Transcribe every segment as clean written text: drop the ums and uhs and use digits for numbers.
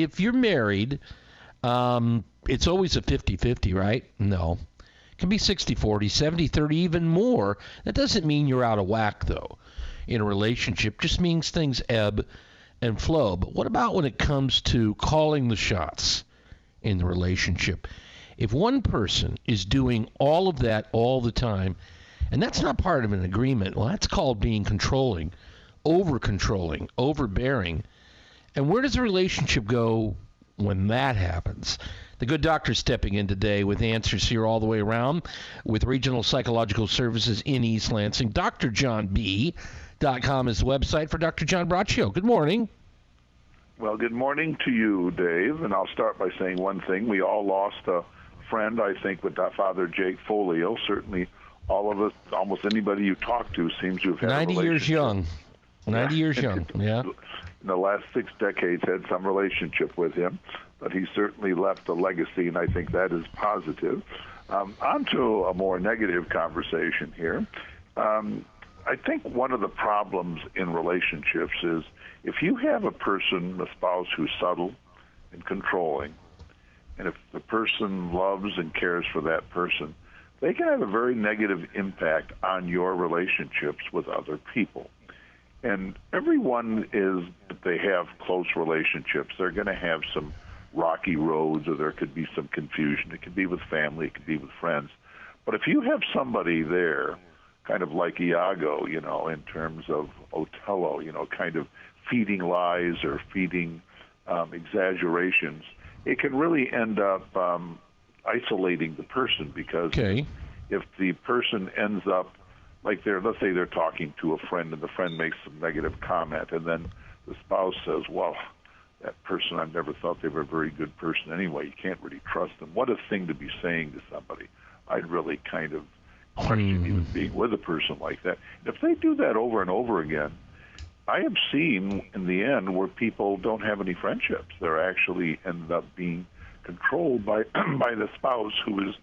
if you're married, it's always a 50-50, right? No. It can be 60-40, 70-30, even more. That doesn't mean you're out of whack, though, in a relationship. Just means things ebb and flow. But what about when it comes to calling the shots in the relationship? If one person is doing all of that all the time, and that's not part of an agreement, well, that's called being controlling, over-controlling, overbearing. And where does the relationship go when that happens? The good doctor stepping in today with answers here all the way around with Regional Psychological Services in East Lansing. drjohnb.com is the website for Dr. John Braccio. Good morning. Well, good morning to you, Dave. And I'll start by saying one thing. We all lost a friend, I think, with that Father Jake Folio. Certainly all of us, almost anybody you talk to seems to have had 90 a years young. 90 years young, yeah. In the last 6 decades, had some relationship with him, but he certainly left a legacy, and I think that is positive. On to a more negative conversation here. I think one of the problems in relationships is if you have a person, a spouse, who's subtle and controlling, and if the person loves and cares for that person, they can have a very negative impact on your relationships with other people. And everyone if they have close relationships, they're going to have some rocky roads, or there could be some confusion. It could be with family, it could be with friends. But if you have somebody there, kind of like Iago, in terms of Othello, kind of feeding lies or feeding exaggerations, it can really end up isolating the person, because if the person ends up, like let's say they're talking to a friend and the friend makes some negative comment, and then the spouse says, well, that person, I've never thought they were a very good person anyway. You can't really trust them. What a thing to be saying to somebody. I'd really kind of question even being with a person like that. And if they do that over and over again, I have seen in the end where people don't have any friendships. They're actually end up being controlled by the spouse, who is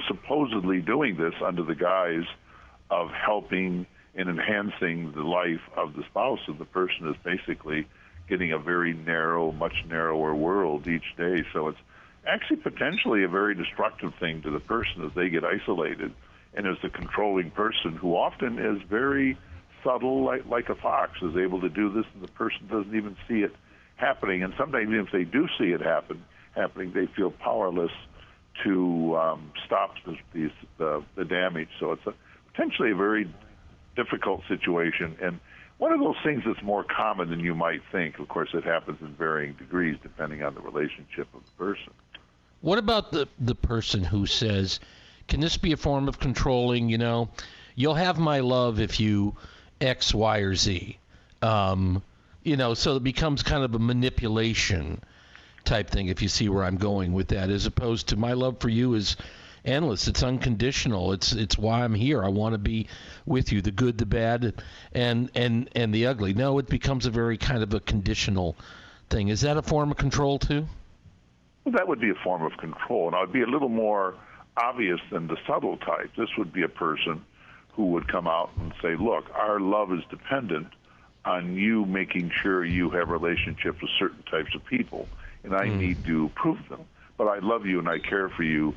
supposedly doing this under the guise of helping and enhancing the life of the spouse, and the person is basically getting a very narrow, much narrower world each day. So it's actually potentially a very destructive thing to the person as they get isolated, and as the controlling person, who often is very subtle, like a fox, is able to do this, and the person doesn't even see it happening. And sometimes even if they do see it happening, they feel powerless to stop the damage. So it's potentially a very difficult situation, and one of those things that's more common than you might think. Of course, it happens in varying degrees depending on the relationship of the person. What about the person who says, can this be a form of controlling? You'll have my love if you X, Y, or Z. So it becomes kind of a manipulation type thing, if you see where I'm going with that, as opposed to my love for you is endless. It's unconditional. It's why I'm here. I want to be with you, the good, the bad, and the ugly. No, it becomes a very kind of a conditional thing. Is that a form of control too? Well, that would be a form of control, and it would be a little more obvious than the subtle type. This would be a person who would come out and say, look, our love is dependent on you making sure you have relationships with certain types of people, and I need to prove them. But I love you and I care for you,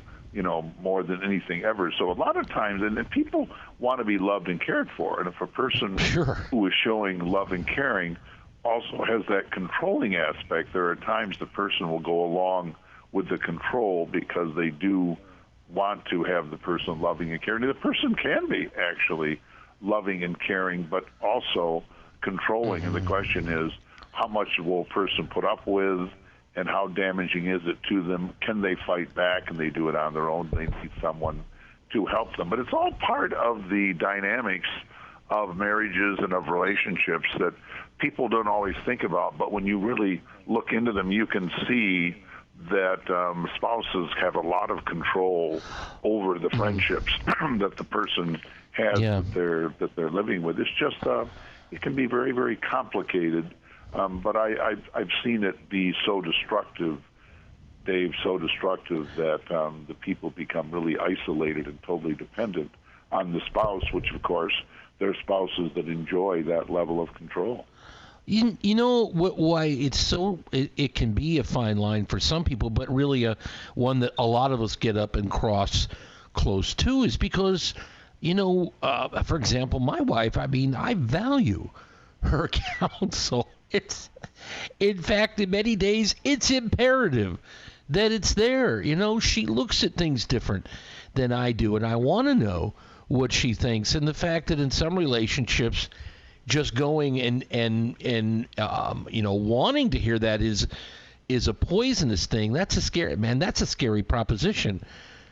more than anything ever. So a lot of times, and people want to be loved and cared for, and if a person who is showing love and caring also has that controlling aspect, there are times the person will go along with the control because they do want to have the person loving and caring. The person can be actually loving and caring, but also controlling. And the question is, how much will a person put up with, and how damaging is it to them? Can they fight back? Can they do it on their own? They need someone to help them. But it's all part of the dynamics of marriages and of relationships that people don't always think about. But when you really look into them, you can see that spouses have a lot of control over the friendships that the person has that they're living with. It's just it can be very, very complicated. But I've seen it be so destructive, Dave, so destructive that the people become really isolated and totally dependent on the spouse, which, of course, they're spouses that enjoy that level of control. You know why it's so it can be a fine line for some people, but really a one that a lot of us get up and cross close to is because for example, my wife. I mean, I value her counsel. It's in fact, in many days, it's imperative that it's there. She looks at things different than I do, and I want to know what she thinks. And the fact that in some relationships just going and wanting to hear that is a poisonous thing. That's a scary proposition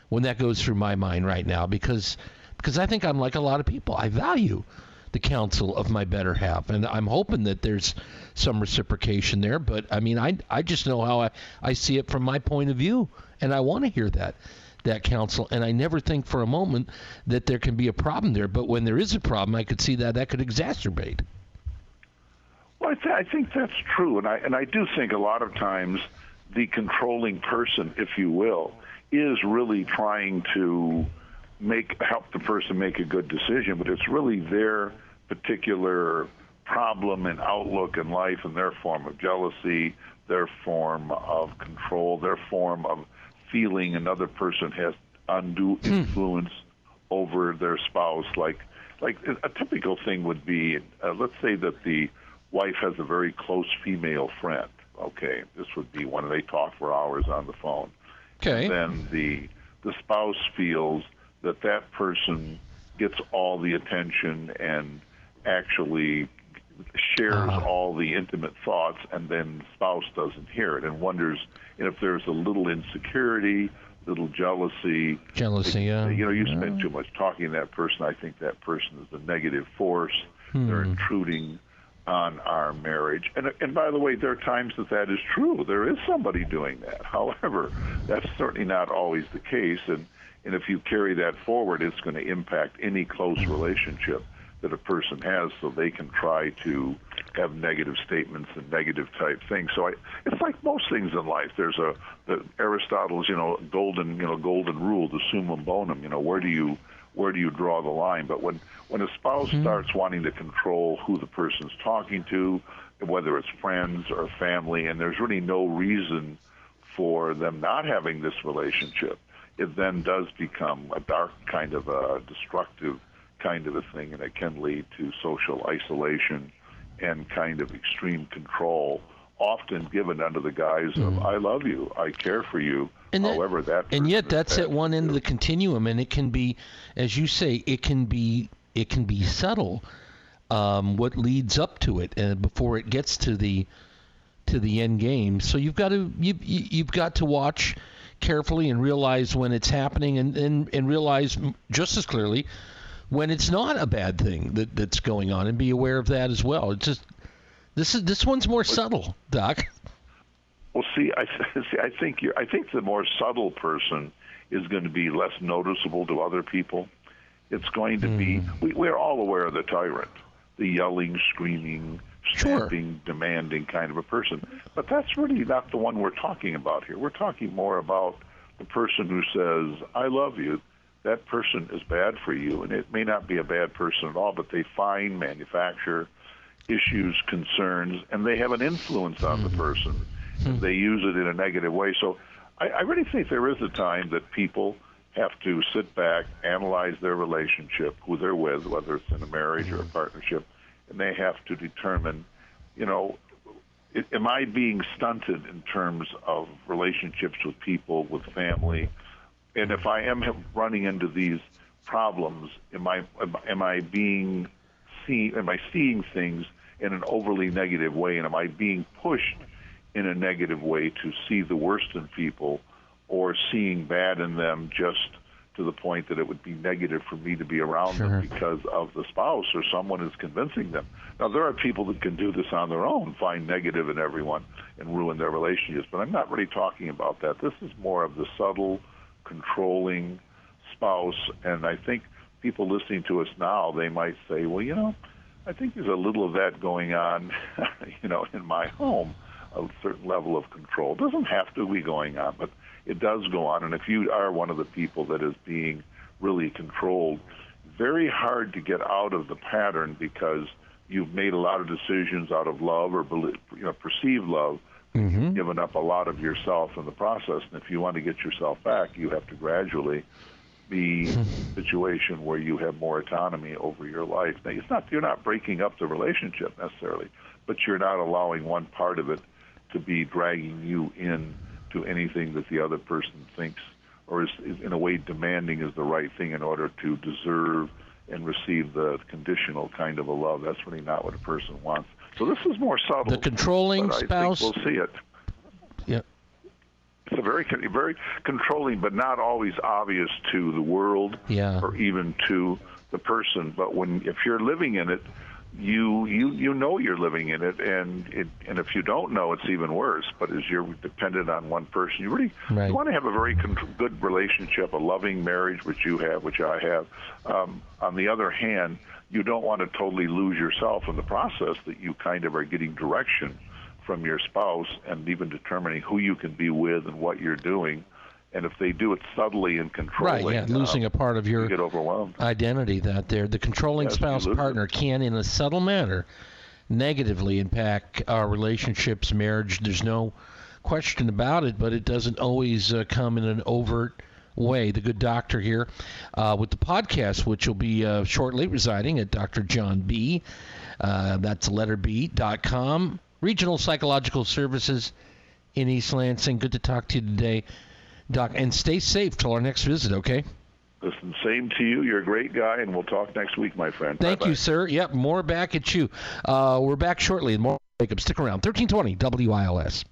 when that goes through my mind right now, because I think I'm like a lot of people. I value the counsel of my better half, and I'm hoping that there's some reciprocation there. But I mean, I just know how I see it from my point of view, and I want to hear that counsel, and I never think for a moment that there can be a problem there. But when there is a problem, I could see that could exacerbate. Well, I think that's true, and I do think a lot of times the controlling person, if you will, is really trying to help the person make a good decision, but it's really their particular problem and outlook in life and their form of jealousy, their form of control, their form of feeling another person has undue influence over their spouse. Like a typical thing would be, let's say that the wife has a very close female friend. Okay, this would be when they talk for hours on the phone. Okay. And then the spouse feels that person gets all the attention and actually shares all the intimate thoughts, and then the spouse doesn't hear it and wonders if there's a little insecurity, little jealousy. Yeah. You spend too much talking to that person. I think that person is a negative force. They're intruding on our marriage. And by the way, there are times that is true. There is somebody doing that. However, that's certainly not always the case. And if you carry that forward, it's going to impact any close relationship that a person has, so they can try to have negative statements and negative type things. So it's like most things in life. There's the Aristotle's golden rule, the summum bonum. Where do you draw the line? But when a spouse starts wanting to control who the person's talking to, whether it's friends or family, and there's really no reason for them not having this relationship, it then does become a dark kind of a destructive kind of a thing, and it can lead to social isolation and kind of extreme control, often given under the guise of "I love you, I care for you." However, and yet that's at one end of the continuum, and it can be, as you say, it can be subtle. What leads up to it, and before it gets to the end game, so you've got to watch carefully and realize when it's happening, and realize just as clearly when it's not a bad thing that's going on, and be aware of that as well. It's just this one's more subtle, Doc. Well, I think the more subtle person is going to be less noticeable to other people. It's going to be we're all aware of the tyrant, the yelling, screaming, stamping, demanding kind of a person. But that's really not the one we're talking about here. We're talking more about the person who says, "I love you." That person is bad for you, and it may not be a bad person at all, but they manufacture issues, concerns, and they have an influence on the person. They use it in a negative way. So I really think there is a time that people have to sit back, analyze their relationship, who they're with, whether it's in a marriage or a partnership, and they have to determine, am I being stunted in terms of relationships with people, with family? And if I am running into these problems, am I seeing things in an overly negative way, and am I being pushed in a negative way to see the worst in people, or seeing bad in them just to the point that it would be negative for me to be around them because of the spouse or someone is convincing them? Now, there are people that can do this on their own, find negative in everyone and ruin their relationships, but I'm not really talking about that. This is more of the subtle, controlling spouse, and I think people listening to us now, they might say, well, I think there's a little of that going on, in my home, a certain level of control. It doesn't have to be going on, but it does go on, and if you are one of the people that is being really controlled, very hard to get out of the pattern, because you've made a lot of decisions out of love or perceived love. Mm-hmm. Given up a lot of yourself in the process, and if you want to get yourself back, you have to gradually be in a situation where you have more autonomy over your life. Now, you're not breaking up the relationship necessarily, but you're not allowing one part of it to be dragging you in to anything that the other person thinks or is in a way demanding is the right thing in order to deserve and receive the conditional kind of a love. That's really not what a person wants. So this is more subtle. The controlling but spouse. I think we'll see it. Yeah. It's a very controlling, but not always obvious to the world or even to the person. But if you're living in it, you know you're living in it, and if you don't know, it's even worse. But as you're dependent on one person, you really you want to have a very good relationship, a loving marriage, which you have, which I have. On the other hand, you don't want to totally lose yourself in the process, that you kind of are getting direction from your spouse and even determining who you can be with and what you're doing. And if they do it subtly and controlling, losing a part of your you get overwhelmed. Identity, the controlling spouse partner can, in a subtle manner, negatively impact our relationships, marriage. There's no question about it, but it doesn't always come in an overt way. The good doctor here with the podcast, which will be shortly residing at Dr. John B. That's letterb.com. Regional Psychological Services in East Lansing. Good to talk to you today, Doc. And stay safe till our next visit, okay? Listen, same to you. You're a great guy, and we'll talk next week, my friend. Thank you, sir. Yep, more back at you. We're back shortly. More Jacob. Stick around. 1320 WILS.